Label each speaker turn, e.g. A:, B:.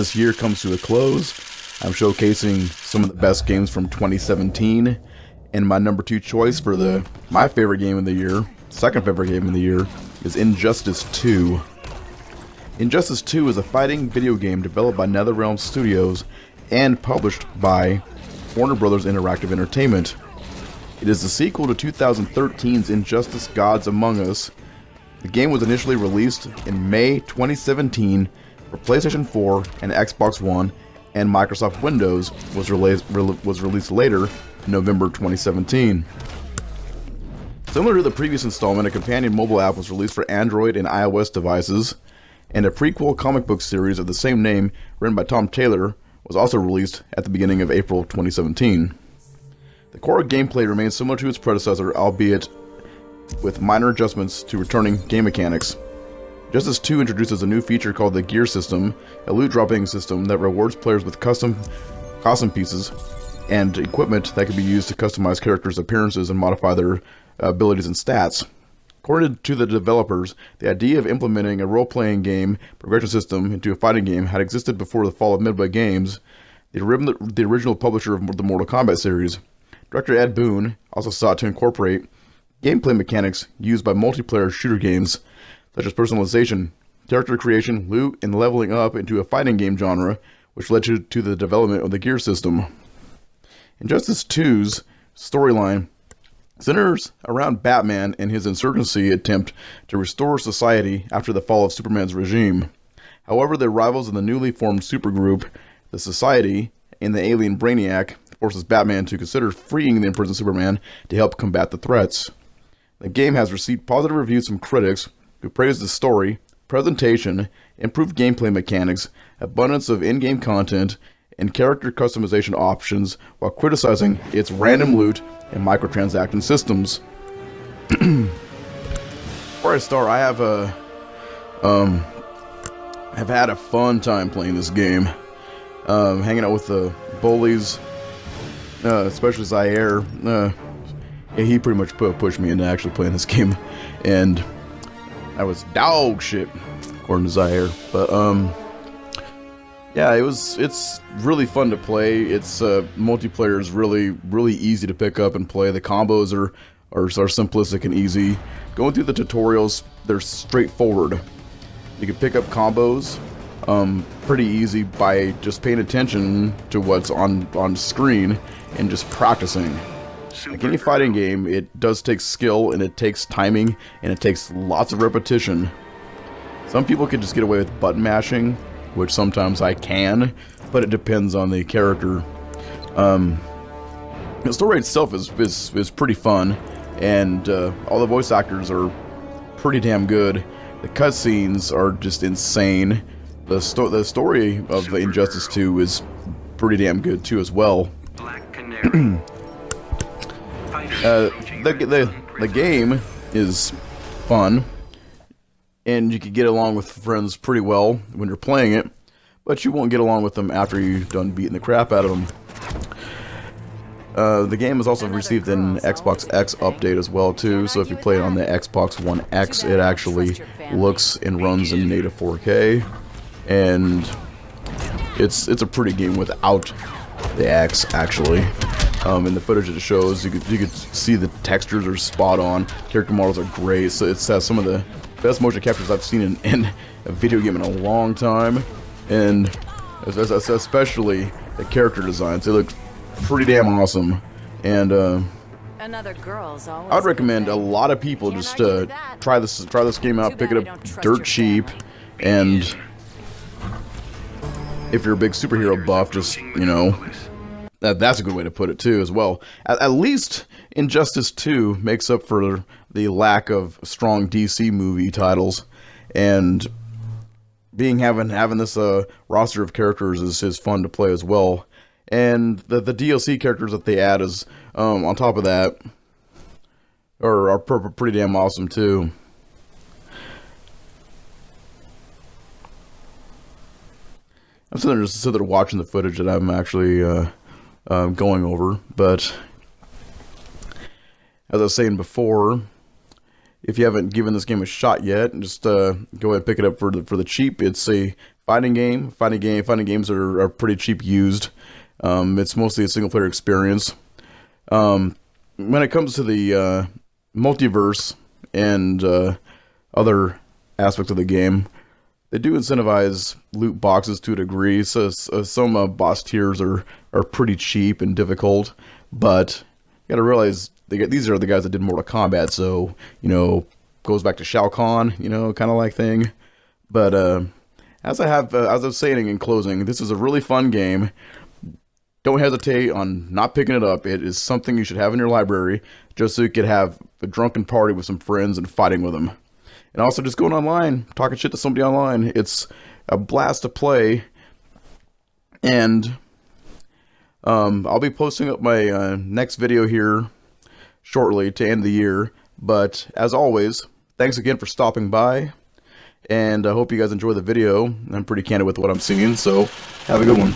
A: this year comes to a close, I'm showcasing some of the best games from 2017, and my number 2 choice for my favorite game of the year, second favorite game of the year, is Injustice 2. Injustice 2 is a fighting video game developed by NetherRealm Studios and published by Warner Bros. Interactive Entertainment. It is the sequel to 2013's Injustice Gods Among Us. The game was initially released in May 2017 for PlayStation 4 and Xbox One, and Microsoft Windows was released later in November 2017. Similar to the previous installment, a companion mobile app was released for Android and iOS devices, and a prequel comic book series of the same name, written by Tom Taylor, was also released at the beginning of April 2017. The core gameplay remains similar to its predecessor, albeit with minor adjustments to returning game mechanics. Justice 2 introduces a new feature called the Gear System, a loot dropping system that rewards players with custom pieces and equipment that can be used to customize characters' appearances and modify their abilities and stats. According to the developers, the idea of implementing a role-playing game progression system into a fighting game had existed before the fall of Midway Games, the original publisher of the Mortal Kombat series. Director Ed Boon also sought to incorporate gameplay mechanics used by multiplayer shooter games, such as personalization, character creation, loot, and leveling up into a fighting game genre, which led to the development of the Gear System. Injustice 2's storyline centers around Batman and his insurgency attempt to restore society after the fall of Superman's regime. However, the rivals in the newly formed supergroup, the Society, and the alien Brainiac forces Batman to consider freeing the imprisoned Superman to help combat the threats. The game has received positive reviews from critics who praise the story, presentation, improved gameplay mechanics, abundance of in-game content, and character customization options, while criticizing its random loot and microtransaction systems. Before I start, I have had a fun time playing this game. Hanging out with the bullies, especially Zaire. He pretty much pushed me into actually playing this game, and I was dog shit, according to Zaire. But yeah, it's really fun to play. It's multiplayer is really easy to pick up and play. The combos are simplistic and easy. Going through the tutorials, they're straightforward. You can pick up combos pretty easy by just paying attention to what's on screen and just practicing. Like any fighting game, it does take skill, and it takes timing, and it takes lots of repetition. Some people can just get away with button mashing, which sometimes I can, but it depends on the character. The story itself is pretty fun, and all the voice actors are pretty damn good. The cutscenes are just insane. The story of Injustice 2 is pretty damn good too as well. The game is fun, and you can get along with friends pretty well when you're playing it, but you won't get along with them after you've done beating the crap out of them. The game has also received an Xbox X update as well too, so if you play it on the Xbox One X, it actually looks and runs in native 4K, and it's a pretty game without the X actually. In the footage it shows, you could see the textures are spot on, character models are great, so it has some of the best motion captures I've seen in a video game in a long time, and especially the character designs. They look pretty damn awesome, and I would recommend a lot of people just try this game out, pick it up dirt cheap, and if you're a big superhero buff, just, you know, that's a good way to put it too as well. At least Injustice 2 makes up for the lack of strong DC movie titles, and having this roster of characters is fun to play as well. And the DLC characters that they add is on top of that are pretty damn awesome too. I'm sitting there watching the footage that I'm actually going over, but as I was saying before, if you haven't given this game a shot yet, just go ahead and pick it up for the cheap. It's a Fighting games are pretty cheap used. It's mostly a single player experience. When it comes to the multiverse and other aspects of the game, they do incentivize loot boxes to a degree. So some boss tiers are pretty cheap and difficult, but you got to realize these are the guys that did Mortal Kombat, so goes back to Shao Kahn, kind of like thing. But as I was saying in closing, this is a really fun game. Don't hesitate on not picking it up. It is something you should have in your library, just so you could have a drunken party with some friends and fighting with them. And also just going online, talking shit to somebody online. It's a blast to play. And I'll be posting up my next video here shortly to end the year. But as always, thanks again for stopping by. And I hope you guys enjoy the video. I'm pretty candid with what I'm seeing, so have a good one.